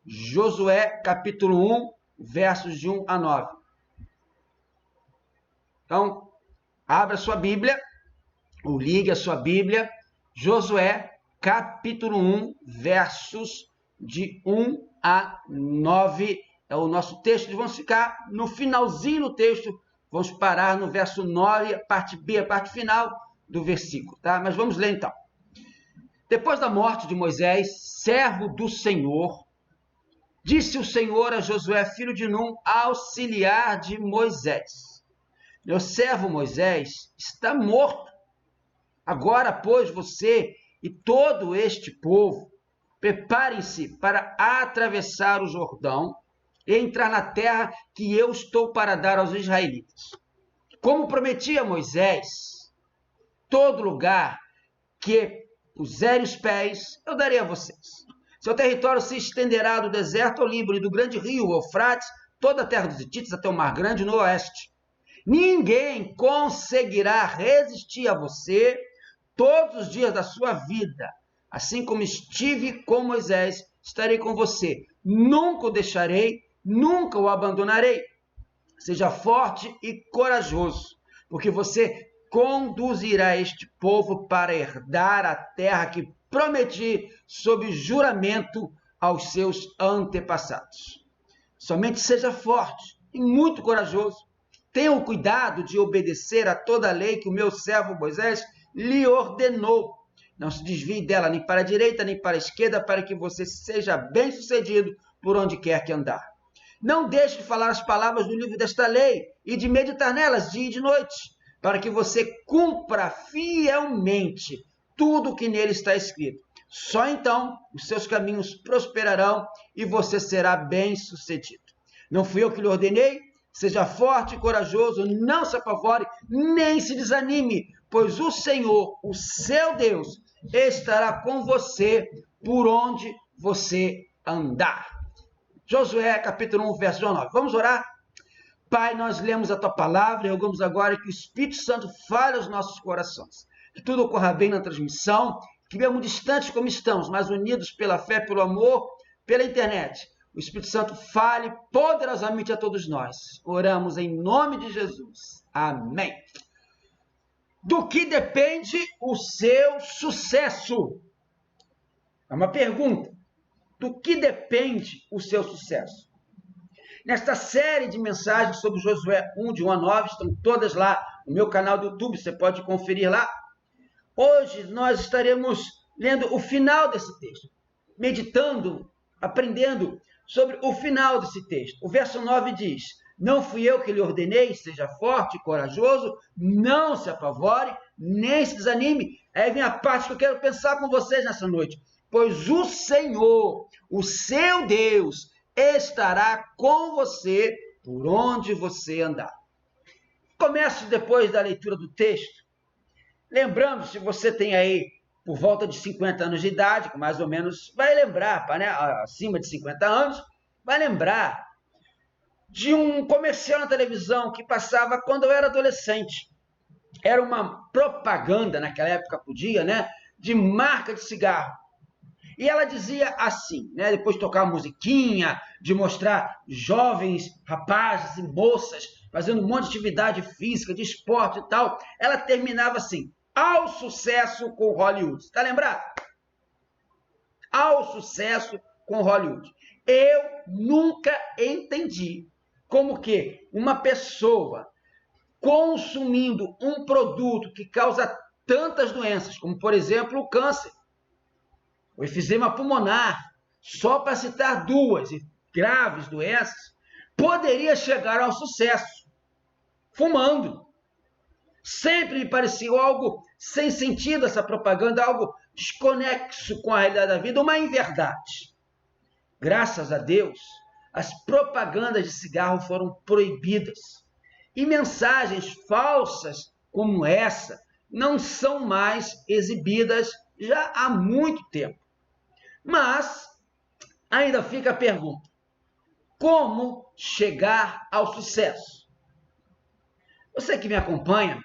Josué, capítulo 1, versos de 1 a 9. Então, abra sua Bíblia, ou ligue a sua Bíblia, Josué, capítulo 1, versos de 1 a 9. É o nosso texto. Vamos ficar no finalzinho do texto, vamos parar no verso 9, a parte B, a parte final do versículo, tá? Mas vamos ler então. Depois da morte de Moisés, servo do Senhor, disse o Senhor a Josué, filho de Num, auxiliar de Moisés: meu servo Moisés está morto. Agora, pois, você e todo este povo, preparem-se para atravessar o Jordão e entrar na terra que eu estou para dar aos israelitas. Como prometi a Moisés, todo lugar que puserem os pés, eu darei a vocês. Seu território se estenderá do deserto ao Líbano e do grande rio Eufrates, toda a terra dos hititas até o Mar Grande no oeste. Ninguém conseguirá resistir a você todos os dias da sua vida. Assim como estive com Moisés, estarei com você. Nunca o deixarei, nunca o abandonarei. Seja forte e corajoso, porque você conduzirá este povo para herdar a terra que prometi sob juramento aos seus antepassados. Somente seja forte e muito corajoso. Tenha o cuidado de obedecer a toda a lei que o meu servo Moisés lhe ordenou. Não se desvie dela nem para a direita nem para a esquerda, para que você seja bem-sucedido por onde quer que andar. Não deixe de falar as palavras do livro desta lei e de meditar nelas dia e de noite, para que você cumpra fielmente tudo o que nele está escrito. Só então os seus caminhos prosperarão e você será bem-sucedido. Não fui eu que lhe ordenei? Seja forte e corajoso, não se apavore, nem se desanime, pois o Senhor, o seu Deus, estará com você por onde você andar. Josué, capítulo 1, verso 9. Vamos orar? Pai, nós lemos a tua palavra e rogamos agora que o Espírito Santo fale aos nossos corações. Que tudo ocorra bem na transmissão, que mesmo distantes como estamos, mas unidos pela fé, pelo amor, pela internet, o Espírito Santo fale poderosamente a todos nós. Oramos em nome de Jesus. Amém. Do que depende o seu sucesso? É uma pergunta. Do que depende o seu sucesso? Nesta série de mensagens sobre Josué 1, de 1 a 9, estão todas lá no meu canal do YouTube, você pode conferir lá. Hoje nós estaremos lendo o final desse texto, meditando, aprendendo sobre o final desse texto. O verso 9 diz: não fui eu que lhe ordenei, seja forte e corajoso, não se apavore, nem se desanime. Aí vem a parte que eu quero pensar com vocês nessa noite. Pois o Senhor, o seu Deus, estará com você por onde você andar. Comece depois da leitura do texto, lembrando, se você tem aí por volta de 50 anos de idade, que mais ou menos vai lembrar, né, acima de 50 anos, vai lembrar de um comercial na televisão que passava quando eu era adolescente. Era uma propaganda, naquela época podia, né, de marca de cigarro. E ela dizia assim, né, depois de tocar a musiquinha, de mostrar jovens, rapazes e moças fazendo um monte de atividade física, de esporte e tal, ela terminava assim: ao sucesso com Hollywood. Está lembrado? Ao sucesso com Hollywood. Eu nunca entendi como que uma pessoa consumindo um produto que causa tantas doenças, como por exemplo o câncer, o efizema pulmonar, só para citar duas graves doenças, poderia chegar ao sucesso fumando. Sempre me pareceu algo sem sentido essa propaganda, algo desconexo com a realidade da vida, uma inverdade. Graças a Deus, as propagandas de cigarro foram proibidas. E mensagens falsas como essa não são mais exibidas já há muito tempo. Mas ainda fica a pergunta: como chegar ao sucesso? Você que me acompanha,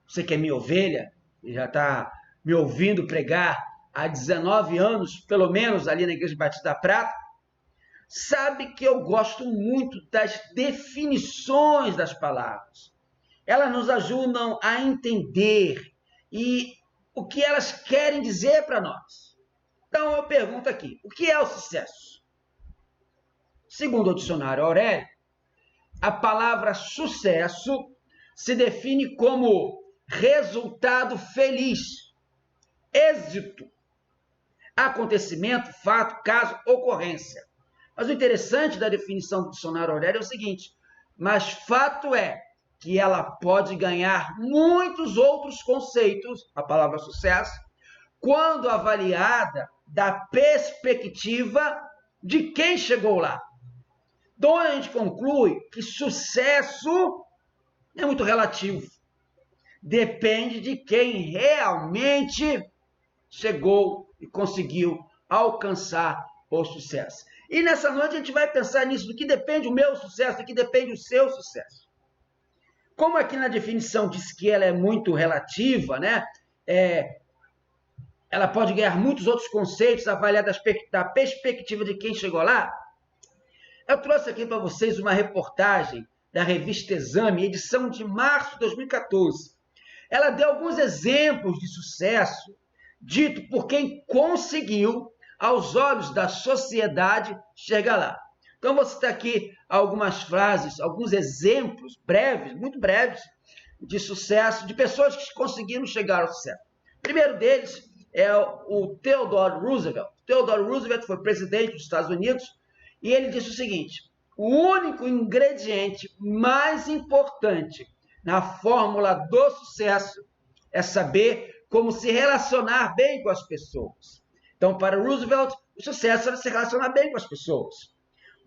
você que é minha ovelha, e já está me ouvindo pregar há 19 anos, pelo menos ali na Igreja Batista da Prata, sabe que eu gosto muito das definições das palavras. Elas nos ajudam a entender o que elas querem dizer para nós. Então eu pergunto aqui, o que é o sucesso? Segundo o dicionário Aurélio, a palavra sucesso se define como resultado feliz, êxito, acontecimento, fato, caso, ocorrência. Mas o interessante da definição do dicionário Aurélio é o seguinte, mas fato é que ela pode ganhar muitos outros conceitos, a palavra sucesso, quando avaliada da perspectiva de quem chegou lá. Então a gente conclui que sucesso é muito relativo. Depende de quem realmente chegou e conseguiu alcançar o sucesso. E nessa noite a gente vai pensar nisso, do que depende o meu sucesso, do que depende o seu sucesso. Como aqui na definição diz que ela é muito relativa, né? Ela pode ganhar muitos outros conceitos, avaliada da perspectiva de quem chegou lá. Eu trouxe aqui para vocês uma reportagem da revista Exame, edição de março de 2014. Ela deu alguns exemplos de sucesso dito por quem conseguiu, aos olhos da sociedade, chegar lá. Então, vou citar aqui algumas frases, alguns exemplos breves, muito breves, de sucesso, de pessoas que conseguiram chegar ao sucesso. O primeiro deles é o Theodore Roosevelt. Theodore Roosevelt foi presidente dos Estados Unidos e ele disse o seguinte: o único ingrediente mais importante na fórmula do sucesso é saber como se relacionar bem com as pessoas. Então, para Roosevelt, o sucesso era se relacionar bem com as pessoas.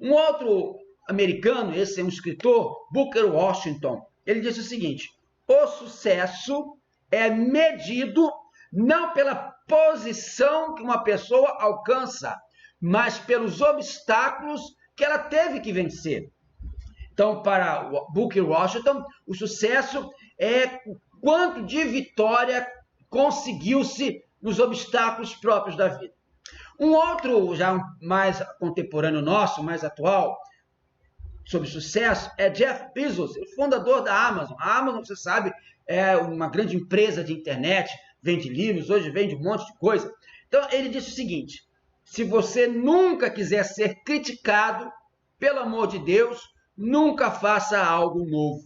Um outro americano, esse é um escritor, Booker Washington, ele disse o seguinte: o sucesso é medido não pela posição que uma pessoa alcança, mas pelos obstáculos que ela teve que vencer. Então, para Booker Washington, o sucesso é o quanto de vitória conseguiu-se nos obstáculos próprios da vida. Um outro, já mais contemporâneo nosso, mais atual, sobre sucesso, é Jeff Bezos, o fundador da Amazon. A Amazon, você sabe, é uma grande empresa de internet, vende livros, hoje vende um monte de coisa. Então, ele disse o seguinte: se você nunca quiser ser criticado, pelo amor de Deus, nunca faça algo novo.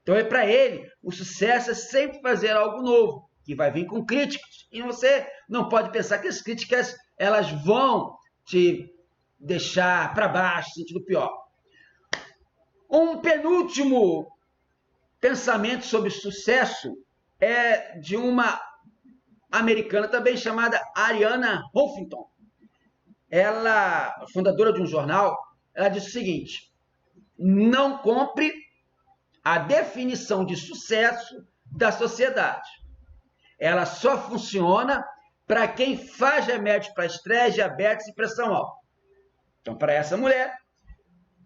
Então, para ele, o sucesso é sempre fazer algo novo, que vai vir com críticas. E você não pode pensar que as críticas elas vão te deixar para baixo, sentindo pior. Um penúltimo pensamento sobre sucesso é de uma americana também chamada Arianna Huffington. Ela, fundadora de um jornal, ela disse o seguinte: não compre a definição de sucesso da sociedade. Ela só funciona para quem faz remédio para estresse, diabetes e pressão alta. Então, para essa mulher,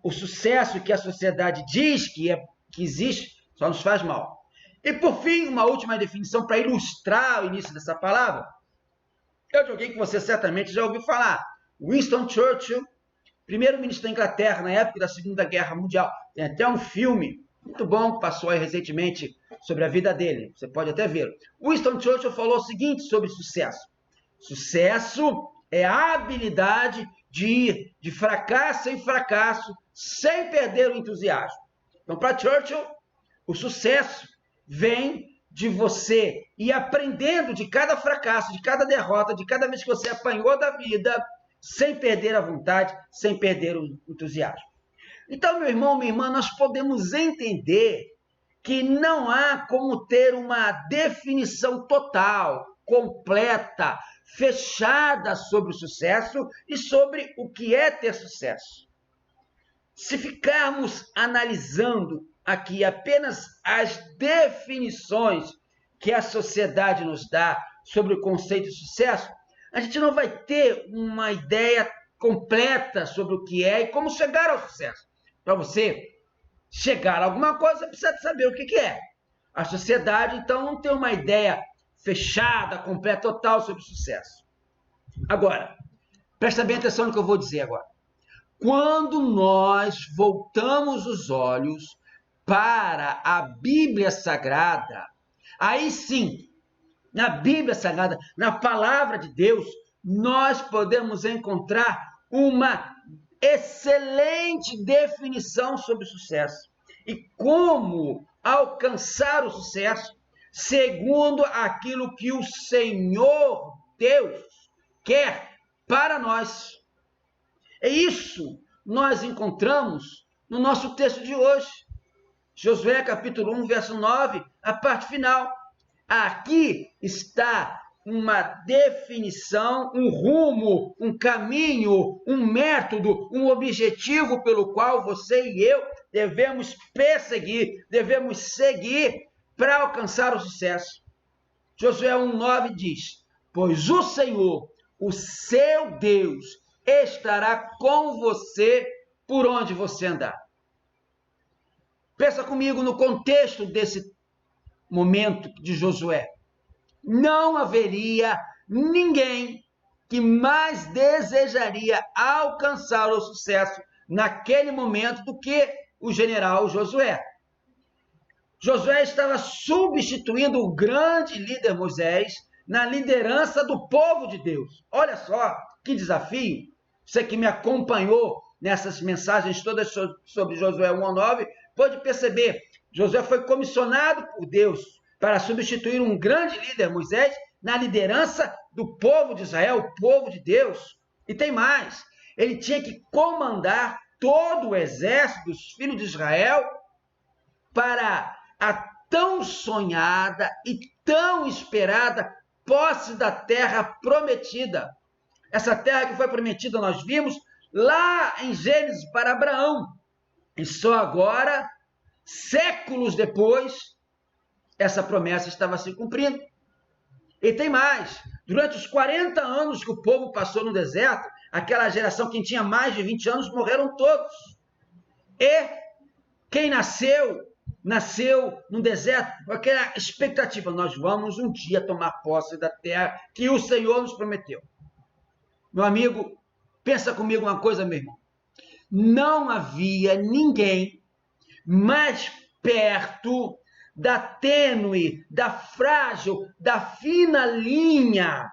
o sucesso que a sociedade diz que existe só nos faz mal. E, por fim, uma última definição para ilustrar o início dessa palavra. É de alguém que você certamente já ouviu falar. Winston Churchill, primeiro-ministro da Inglaterra na época da Segunda Guerra Mundial. Tem até um filme muito bom que passou aí recentemente sobre a vida dele. Você pode até ver. Winston Churchill falou o seguinte sobre sucesso: sucesso é a habilidade de ir de fracasso em fracasso sem perder o entusiasmo. Então, para Churchill, o sucesso vem de você ir aprendendo de cada fracasso, de cada derrota, de cada vez que você apanhou da vida, sem perder a vontade, sem perder o entusiasmo. Então, meu irmão, minha irmã, nós podemos entender que não há como ter uma definição total, completa, fechada sobre o sucesso e sobre o que é ter sucesso. Se ficarmos analisando aqui apenas as definições que a sociedade nos dá sobre o conceito de sucesso, a gente não vai ter uma ideia completa sobre o que é e como chegar ao sucesso. Para você chegar a alguma coisa, você precisa saber o que é. A sociedade, então, não tem uma ideia fechada, completa, total sobre o sucesso. Agora, presta bem atenção no que eu vou dizer agora. quando nós voltamos os olhos para a Bíblia Sagrada, aí sim, na Bíblia Sagrada, na Palavra de Deus, nós podemos encontrar uma excelente definição sobre sucesso e como alcançar o sucesso segundo aquilo que o Senhor Deus quer para nós. É isso nós encontramos no nosso texto de hoje. Josué capítulo 1, verso 9, a parte final. Aqui está uma definição, um rumo, um caminho, um método, um objetivo pelo qual você e eu devemos perseguir, devemos seguir para alcançar o sucesso. Josué 1,9 diz: pois o Senhor, o seu Deus, estará com você por onde você andar. Pensa comigo no contexto desse momento de Josué. Não haveria ninguém que mais desejaria alcançar o sucesso naquele momento do que o general Josué. Josué estava substituindo o grande líder Moisés na liderança do povo de Deus. Olha só que desafio. Você que me acompanhou nessas mensagens todas sobre Josué 1 a 9, pode perceber, Josué foi comissionado por Deus para substituir um grande líder, Moisés, na liderança do povo de Israel, o povo de Deus. E tem mais, ele tinha que comandar todo o exército dos filhos de Israel para a tão sonhada e tão esperada posse da terra prometida. Essa terra que foi prometida, nós vimos lá em Gênesis para Abraão. E só agora, séculos depois, essa promessa estava se cumprindo. E tem mais. Durante os 40 anos que o povo passou no deserto, aquela geração que tinha mais de 20 anos, morreram todos. E quem nasceu no deserto com aquela expectativa: nós vamos um dia tomar posse da terra que o Senhor nos prometeu. Meu amigo, pensa comigo uma coisa, meu irmão. Não havia ninguém mais perto da tênue, da frágil, da fina linha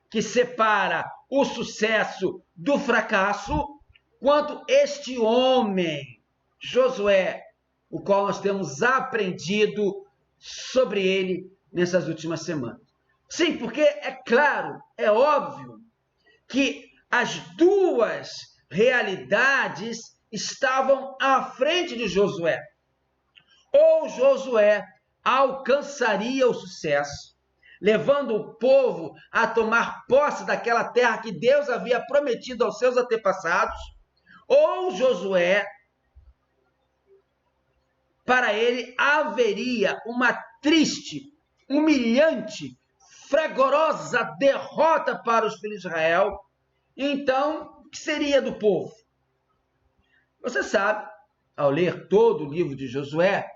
que separa o sucesso do fracasso, quanto este homem, Josué, o qual nós temos aprendido sobre ele nessas últimas semanas. Sim, porque é claro, é óbvio que as duas realidades estavam à frente de Josué. Ou Josué alcançaria o sucesso, levando o povo a tomar posse daquela terra que Deus havia prometido aos seus antepassados, ou Josué, para ele haveria uma triste, humilhante, fragorosa derrota para os filhos de Israel. Então, o que seria do povo? Você sabe, ao ler todo o livro de Josué,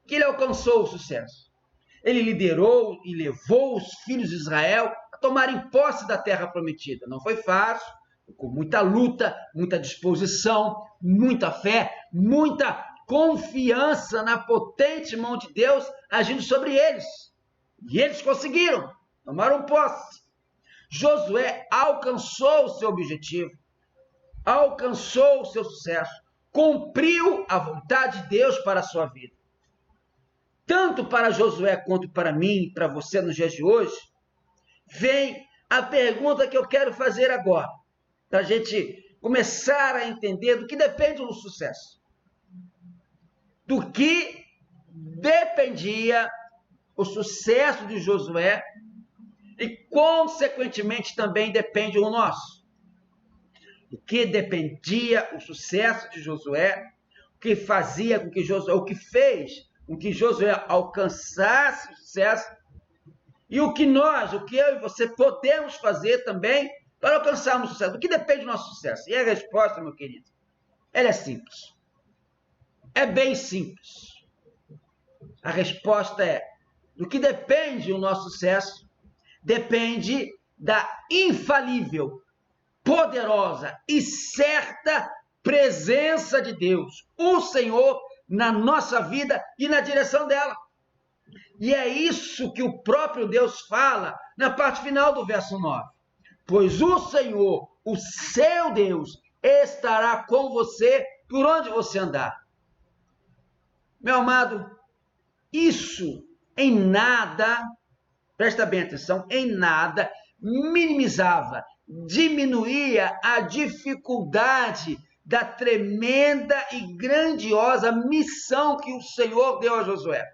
que ele alcançou o sucesso. Ele liderou e levou os filhos de Israel a tomarem posse da terra prometida. Não foi fácil, com muita luta, muita disposição, muita fé, muita confiança na potente mão de Deus agindo sobre eles. E eles conseguiram, tomaram posse. Josué alcançou o seu objetivo, alcançou o seu sucesso, cumpriu a vontade de Deus para a sua vida. Tanto para Josué quanto para mim e para você nos dias de hoje, vem a pergunta que eu quero fazer agora, para a gente começar a entender do que depende do sucesso. Do que dependia o sucesso de Josué e, consequentemente, também depende o nosso. Do que dependia o sucesso de Josué, o que fazia com que Josué, o que fez com que Josué alcançasse o sucesso, e o que eu e você podemos fazer também para alcançarmos o sucesso. Do que depende do nosso sucesso? E a resposta, meu querido, ela é simples. É bem simples. A resposta é: do que depende o nosso sucesso? Depende da infalível, poderosa e certa presença de Deus, o Senhor na nossa vida e na direção dela. E é isso que o próprio Deus fala na parte final do verso 9. Pois o Senhor, o seu Deus, estará com você por onde você andar. Meu amado, isso em nada, presta bem atenção, em nada minimizava, diminuía a dificuldade da tremenda e grandiosa missão que o Senhor deu a Josué.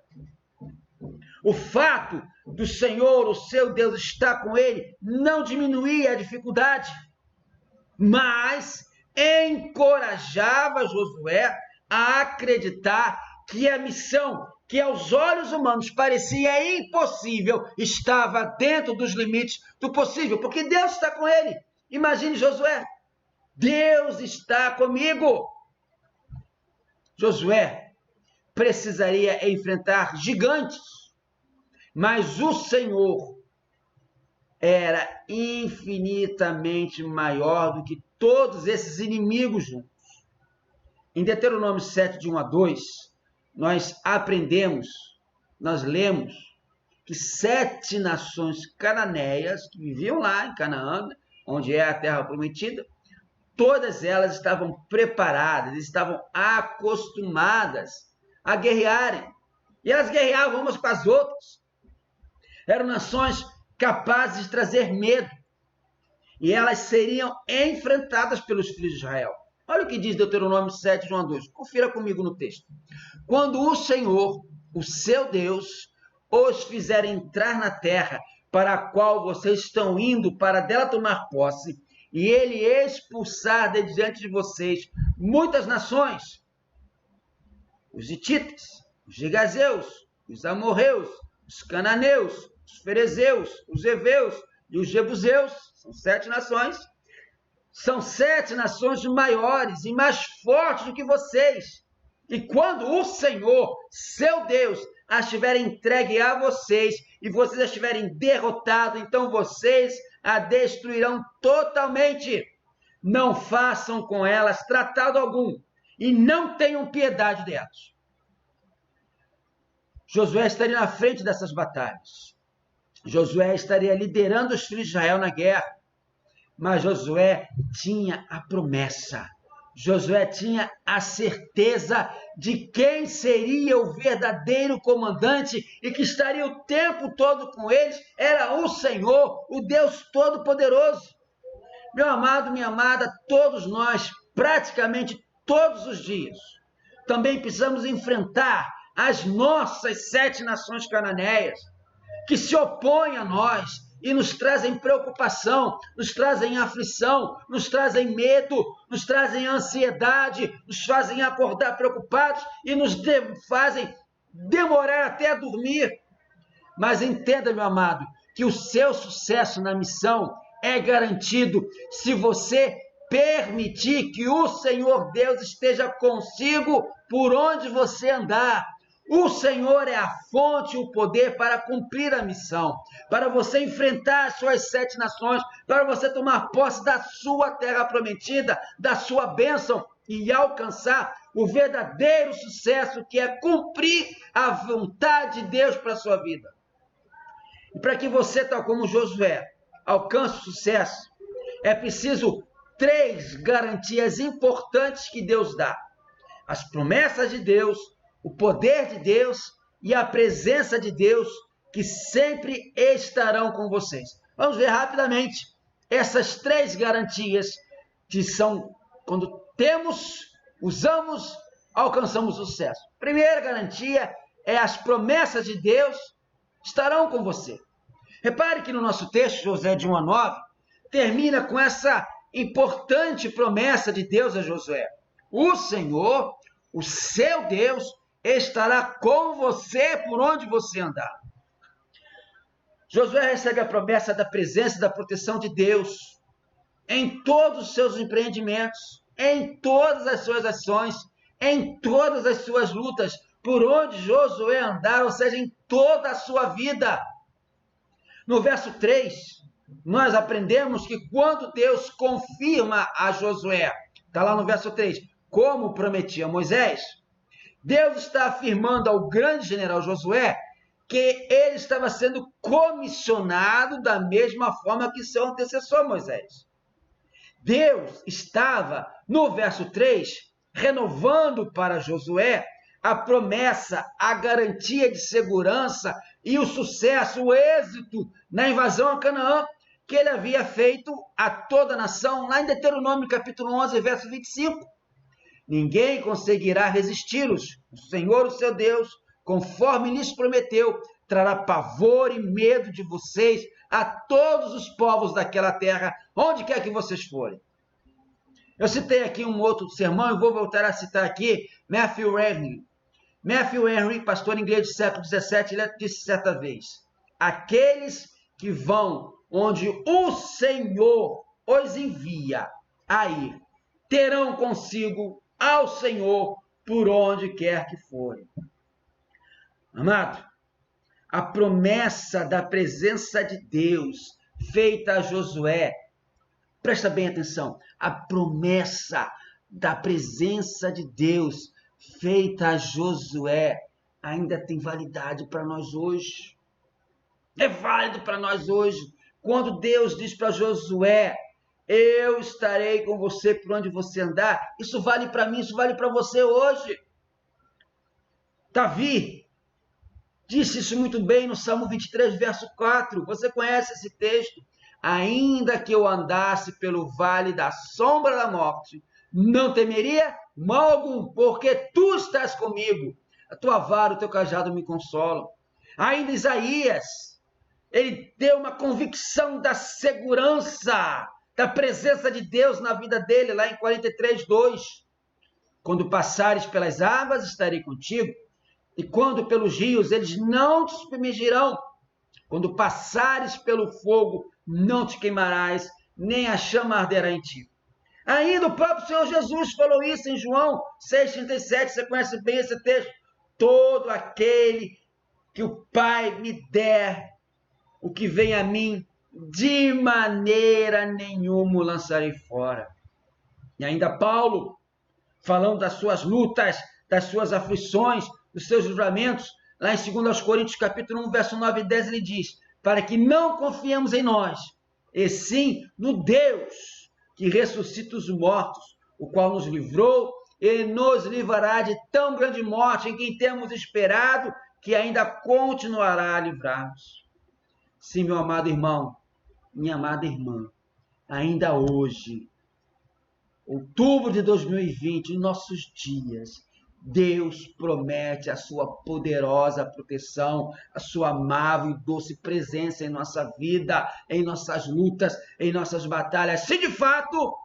O fato do Senhor, o seu Deus, estar com ele, não diminuía a dificuldade, mas encorajava Josué a acreditar que a missão, que aos olhos humanos parecia impossível, estava dentro dos limites do possível, porque Deus está com ele. Imagine Josué, Deus está comigo. Josué precisaria enfrentar gigantes, mas o Senhor era infinitamente maior do que todos esses inimigos juntos. Em Deuteronômio 7, de 1 a 2, nós aprendemos, nós lemos que 7 nações cananeias que viviam lá em Canaã, onde é a terra prometida, todas elas estavam preparadas, estavam acostumadas a guerrearem. E elas guerreavam umas com as outras. Eram nações capazes de trazer medo. E elas seriam enfrentadas pelos filhos de Israel. Olha o que diz Deuteronômio 7, de 1 a 2. Confira comigo no texto. Quando o Senhor, o seu Deus, os fizer entrar na terra para a qual vocês estão indo para dela tomar posse, e ele expulsar de diante de vocês muitas nações, os hititas, os gigazeus, os amorreus, os cananeus, os ferezeus, os heveus e os jebuseus, são 7 nações, são 7 nações maiores e mais fortes do que vocês. E quando o Senhor, seu Deus, as tiver entregue a vocês e vocês as tiverem derrotado, então vocês a destruirão totalmente. Não façam com elas tratado algum e não tenham piedade delas. Josué estaria na frente dessas batalhas. Josué estaria liderando os filhos de Israel na guerra. Mas Josué tinha a promessa. Josué tinha a certeza de quem seria o verdadeiro comandante e que estaria o tempo todo com eles. Era o Senhor, o Deus Todo-Poderoso. Meu amado, minha amada, todos nós, praticamente todos os dias, também precisamos enfrentar as nossas 7 nações cananeias que se opõem a nós e nos trazem preocupação, nos trazem aflição, nos trazem medo, nos trazem ansiedade, nos fazem acordar preocupados e nos fazem demorar até a dormir. Mas entenda, meu amado, que o seu sucesso na missão é garantido se você permitir que o Senhor Deus esteja consigo por onde você andar. O Senhor é a fonte e o poder para cumprir a missão, para você enfrentar as suas 7 nações, para você tomar posse da sua terra prometida, da sua bênção e alcançar o verdadeiro sucesso, que é cumprir a vontade de Deus para a sua vida. E para que você, tal como Josué, alcance o sucesso, é preciso 3 garantias importantes que Deus dá: as promessas de Deus, o poder de Deus e a presença de Deus, que sempre estarão com vocês. Vamos ver rapidamente essas 3 garantias que são, quando temos, usamos, alcançamos o sucesso. Primeira garantia é as promessas de Deus estarão com você. Repare que no nosso texto, Josué de 1 a 9, termina com essa importante promessa de Deus a Josué. O Senhor, o seu Deus, estará com você por onde você andar. Josué recebe a promessa da presença e da proteção de Deus em todos os seus empreendimentos, em todas as suas ações, em todas as suas lutas, por onde Josué andar, ou seja, em toda a sua vida. No verso 3, nós aprendemos que quando Deus confirma a Josué Está lá no verso 3. Como prometia Moisés, Deus está afirmando ao grande general Josué que ele estava sendo comissionado da mesma forma que seu antecessor Moisés. Deus estava, no verso 3, renovando para Josué a promessa, a garantia de segurança e o sucesso, o êxito na invasão a Canaã, que ele havia feito a toda a nação, lá em Deuteronômio capítulo 11, verso 25. Ninguém conseguirá resisti-los. O Senhor, o seu Deus, conforme lhes prometeu, trará pavor e medo de vocês a todos os povos daquela terra, onde quer que vocês forem. Eu citei aqui um outro sermão e vou voltar a citar aqui Matthew Henry. Matthew Henry, pastor inglês do século XVII, ele disse certa vez: aqueles que vão onde o Senhor os envia a ir, terão consigo ao Senhor por onde quer que forem. Amado, a promessa da presença de Deus feita a Josué, presta bem atenção, a promessa da presença de Deus feita a Josué ainda tem validade para nós hoje. É válido para nós hoje. Quando Deus diz para Josué: eu estarei com você por onde você andar, isso vale para mim, isso vale para você hoje. Davi disse isso muito bem no Salmo 23, verso 4. Você conhece esse texto? Ainda que eu andasse pelo vale da sombra da morte, não temeria mal algum, porque tu estás comigo. A tua vara, o teu cajado me consolam. Ainda Isaías, ele deu uma convicção da segurança, da presença de Deus na vida dele, lá em 43, 2. Quando passares pelas águas, estarei contigo, e quando pelos rios, eles não te submergirão. Quando passares pelo fogo, não te queimarás, nem a chama arderá em ti. Ainda o próprio Senhor Jesus falou isso em João 6,37, você conhece bem esse texto. Todo aquele que o Pai me der, o que vem a mim, de maneira nenhuma o lançarei fora. E ainda Paulo, falando das suas lutas, das suas aflições, dos seus livramentos, lá em 2 Coríntios capítulo 1, verso 9 e 10, ele diz: para que não confiemos em nós, e sim no Deus que ressuscita os mortos, o qual nos livrou e nos livrará de tão grande morte, em quem temos esperado, que ainda continuará a livrar-nos. Sim, meu amado irmão, minha amada irmã, ainda hoje, outubro de 2020, em nossos dias, Deus promete a sua poderosa proteção, a sua amável e doce presença em nossa vida, em nossas lutas, em nossas batalhas, se de fato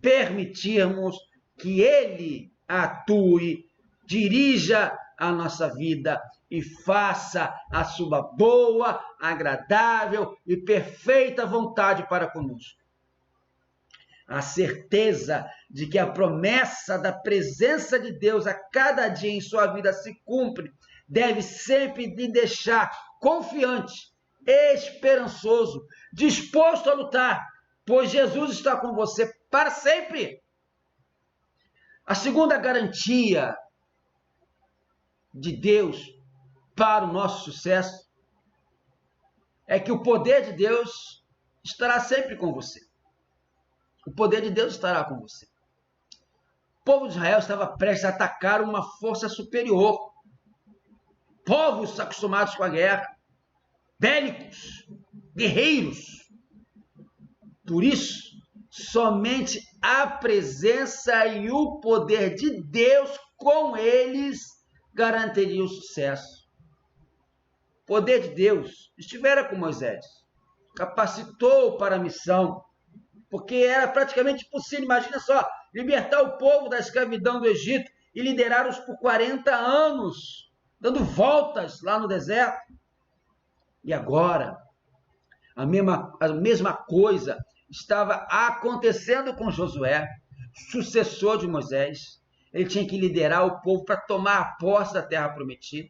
permitirmos que Ele atue, dirija a nossa vida e faça a sua boa, agradável e perfeita vontade para conosco. A certeza de que a promessa da presença de Deus a cada dia em sua vida se cumpre, deve sempre lhe deixar confiante, esperançoso, disposto a lutar, pois Jesus está com você para sempre. A segunda garantia de Deus para o nosso sucesso é que o poder de Deus estará sempre com você. O poder de Deus estará com você. O povo de Israel estava prestes a atacar uma força superior. Povos acostumados com a guerra, bélicos, guerreiros. Por isso, somente a presença e o poder de Deus com eles garantiria o sucesso. O poder de Deus estivera com Moisés, capacitou para a missão, porque era praticamente impossível, imagina só, libertar o povo da escravidão do Egito e liderá-los por 40 anos, dando voltas lá no deserto. E agora, a mesma coisa estava acontecendo com Josué, sucessor de Moisés. Ele tinha que liderar o povo para tomar a posse da terra prometida.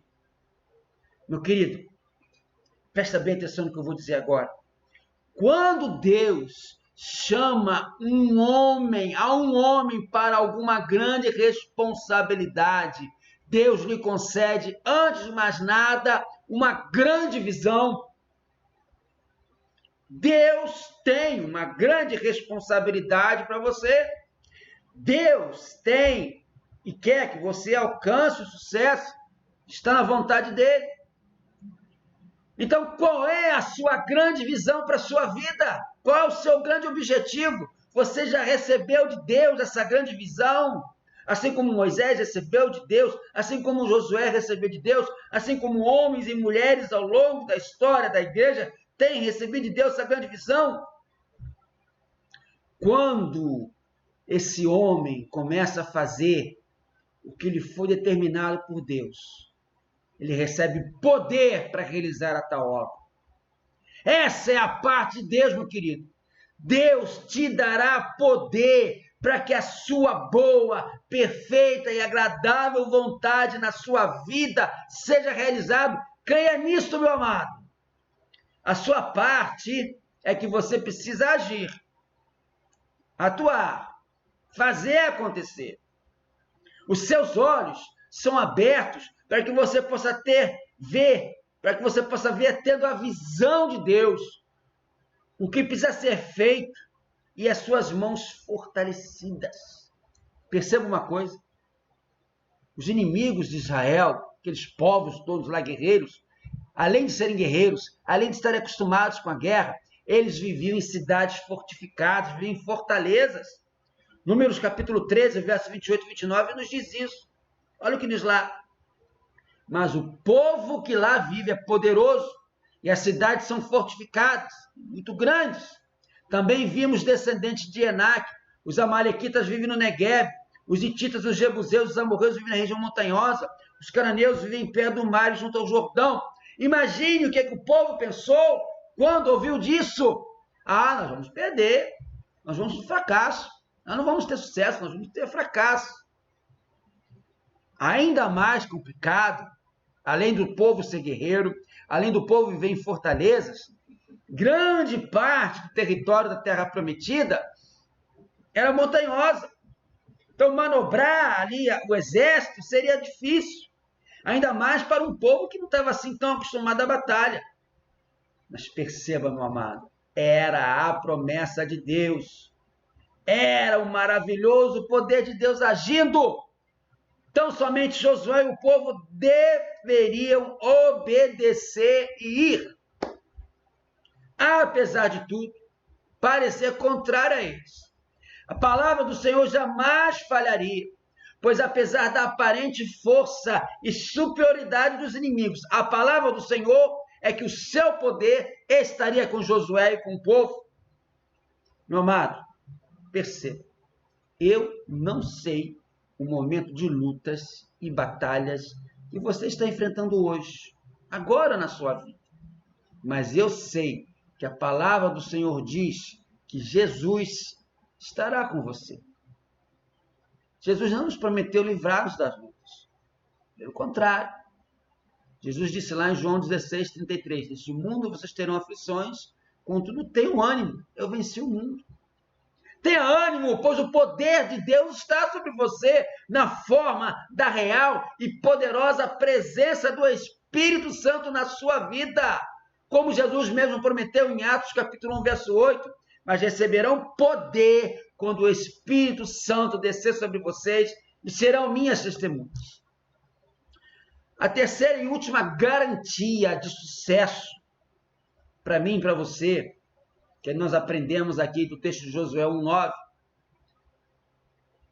Meu querido, presta bem atenção no que eu vou dizer agora. Quando Deus chama há um homem para alguma grande responsabilidade. Deus lhe concede, antes de mais nada, uma grande visão. Deus tem uma grande responsabilidade para você. Deus tem e quer que você alcance o sucesso. Está na vontade dele. Então, qual é a sua grande visão para a sua vida? Qual é o seu grande objetivo? Você já recebeu de Deus essa grande visão? Assim como Moisés recebeu de Deus, assim como Josué recebeu de Deus, assim como homens e mulheres ao longo da história da igreja têm recebido de Deus essa grande visão? Quando esse homem começa a fazer o que lhe foi determinado por Deus, ele recebe poder para realizar a tal obra. Essa é a parte de Deus, meu querido. Deus te dará poder para que a sua boa, perfeita e agradável vontade na sua vida seja realizada. Creia nisso, meu amado. A sua parte é que você precisa agir, atuar, fazer acontecer. Os seus olhos são abertos para que você possa ver tendo a visão de Deus, o que precisa ser feito e as suas mãos fortalecidas. Perceba uma coisa, os inimigos de Israel, aqueles povos todos lá guerreiros, além de serem guerreiros, além de estarem acostumados com a guerra, eles viviam em cidades fortificadas, viviam em fortalezas. Números capítulo 13, verso 28 e 29 nos diz isso. Olha o que diz lá. Mas o povo que lá vive é poderoso e as cidades são fortificadas, muito grandes. Também vimos descendentes de Enac, os amalequitas vivem no Negueb, os hititas, os jebuseus, os amorreus vivem na região montanhosa, os cananeus vivem perto do mar e junto ao Jordão. Imagine o que o povo pensou quando ouviu disso. Nós vamos perder, nós vamos ter fracasso, nós não vamos ter sucesso, nós vamos ter fracasso. Ainda mais complicado, além do povo ser guerreiro, além do povo viver em fortalezas, grande parte do território da Terra Prometida era montanhosa. Então, manobrar ali o exército seria difícil, ainda mais para um povo que não estava assim tão acostumado à batalha. Mas perceba, meu amado, era a promessa de Deus, era o maravilhoso poder de Deus agindo. Então, somente Josué e o povo deveriam obedecer e ir. Apesar de tudo, parecer contrário a eles. A palavra do Senhor jamais falharia, pois apesar da aparente força e superioridade dos inimigos, a palavra do Senhor é que o seu poder estaria com Josué e com o povo. Meu amado, perceba, eu não sei o momento de lutas e batalhas que você está enfrentando hoje, agora na sua vida. Mas eu sei que a palavra do Senhor diz que Jesus estará com você. Jesus não nos prometeu livrar-nos das lutas. Pelo contrário. Jesus disse lá em João 16, 33, neste mundo vocês terão aflições, contudo tenham ânimo, eu venci o mundo. Tenha ânimo, pois o poder de Deus está sobre você na forma da real e poderosa presença do Espírito Santo na sua vida. Como Jesus mesmo prometeu em Atos capítulo 1, verso 8, mas receberão poder quando o Espírito Santo descer sobre vocês e serão minhas testemunhas. A terceira e última garantia de sucesso para mim e para você, que nós aprendemos aqui do texto de Josué 1:9,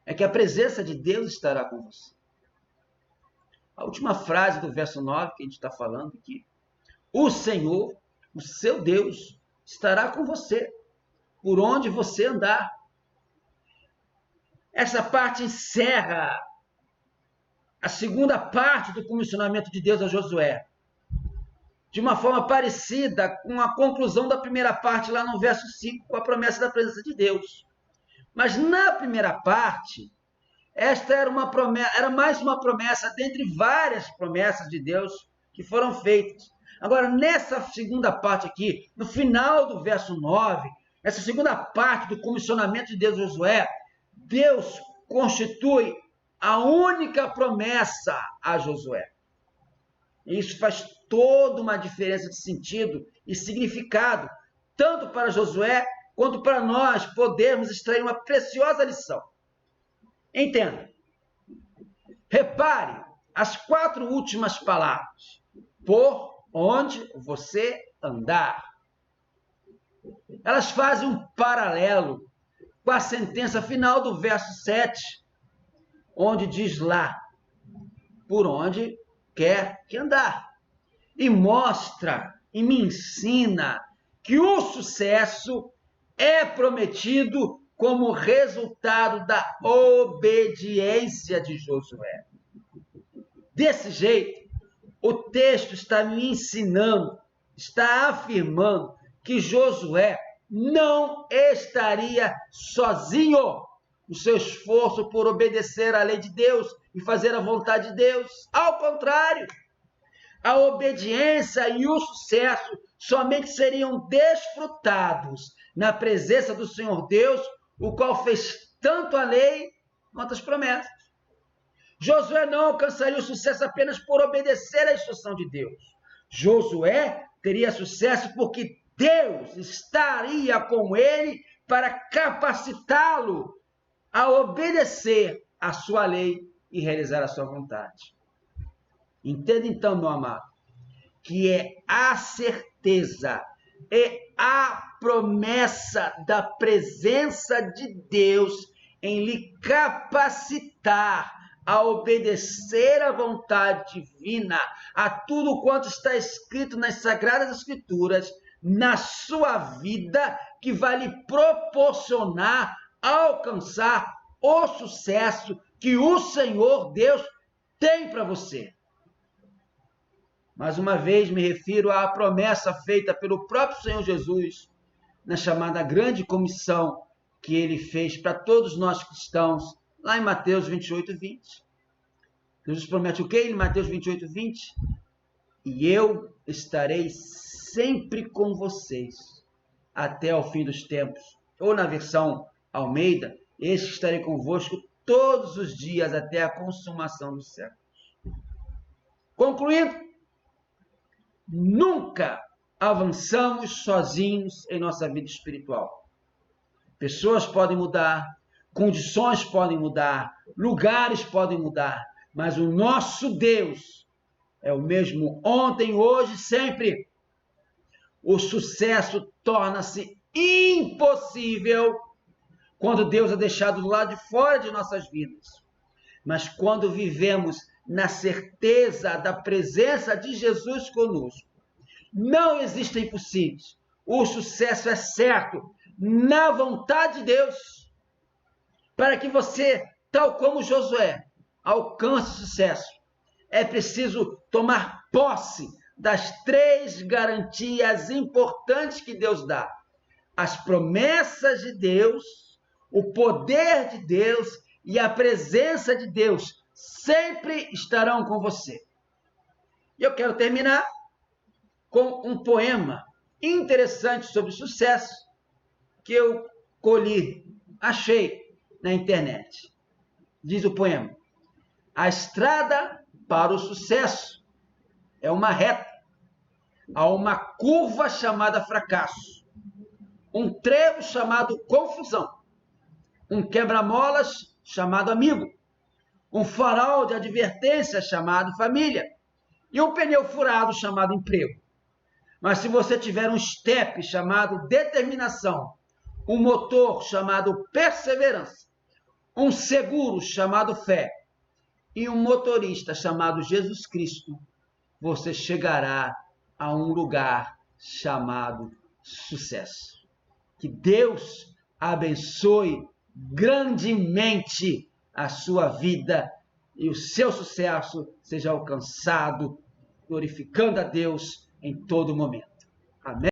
é que a presença de Deus estará com você. A última frase do verso 9 que a gente está falando aqui, o Senhor, o seu Deus, estará com você, por onde você andar. Essa parte encerra a segunda parte do comissionamento de Deus a Josué, de uma forma parecida com a conclusão da primeira parte, lá no verso 5, com a promessa da presença de Deus. Mas na primeira parte, esta era mais uma promessa dentre várias promessas de Deus que foram feitas. Agora, nessa segunda parte aqui, no final do verso 9, essa segunda parte do comissionamento de Deus a Josué, Deus constitui a única promessa a Josué. Isso faz toda uma diferença de sentido e significado, tanto para Josué quanto para nós podermos extrair uma preciosa lição. Entenda. Repare as 4 últimas palavras. Por onde você andar. Elas fazem um paralelo com a sentença final do verso 7, onde diz lá, por onde quer que andar. E mostra e me ensina que o sucesso é prometido como resultado da obediência de Josué. Desse jeito, o texto está me ensinando, está afirmando que Josué não estaria sozinho no seu esforço por obedecer à lei de Deus e fazer a vontade de Deus. Ao contrário, a obediência e o sucesso somente seriam desfrutados na presença do Senhor Deus, o qual fez tanto a lei quanto as promessas. Josué não alcançaria o sucesso apenas por obedecer à instrução de Deus. Josué teria sucesso porque Deus estaria com ele para capacitá-lo a obedecer à sua lei e realizar a sua vontade. Entenda então, meu amado, que é a certeza, é a promessa da presença de Deus em lhe capacitar a obedecer à vontade divina, a tudo quanto está escrito nas Sagradas Escrituras, na sua vida, que vai lhe proporcionar alcançar o sucesso que o Senhor Deus tem para você. Mais uma vez me refiro à promessa feita pelo próprio Senhor Jesus, na chamada grande comissão que ele fez para todos nós cristãos, lá em Mateus 28, 20. Jesus promete o quê? Em Mateus 28, 20? E eu estarei sempre com vocês, até o fim dos tempos. Ou na versão Almeida, eis que estarei convosco todos os dias, até a consumação dos séculos. Concluindo, nunca avançamos sozinhos em nossa vida espiritual. Pessoas podem mudar, condições podem mudar, lugares podem mudar, mas o nosso Deus é o mesmo ontem, hoje, sempre. O sucesso torna-se impossível quando Deus é deixado do lado de fora de nossas vidas. Mas quando vivemos na certeza da presença de Jesus conosco, não existem impossíveis. O sucesso é certo na vontade de Deus, para que você, tal como Josué, alcance sucesso. É preciso tomar posse das 3 garantias importantes que Deus dá: as promessas de Deus, o poder de Deus e a presença de Deus sempre estarão com você. E eu quero terminar com um poema interessante sobre sucesso que eu achei na internet. Diz o poema: a estrada para o sucesso é uma reta, há uma curva chamada fracasso, um trevo chamado confusão, um quebra-molas chamado amigo, um farol de advertência chamado família e um pneu furado chamado emprego. Mas se você tiver um step chamado determinação, um motor chamado perseverança, um seguro chamado fé e um motorista chamado Jesus Cristo, você chegará a um lugar chamado sucesso. Que Deus abençoe grandemente a sua vida e o seu sucesso seja alcançado, glorificando a Deus em todo momento.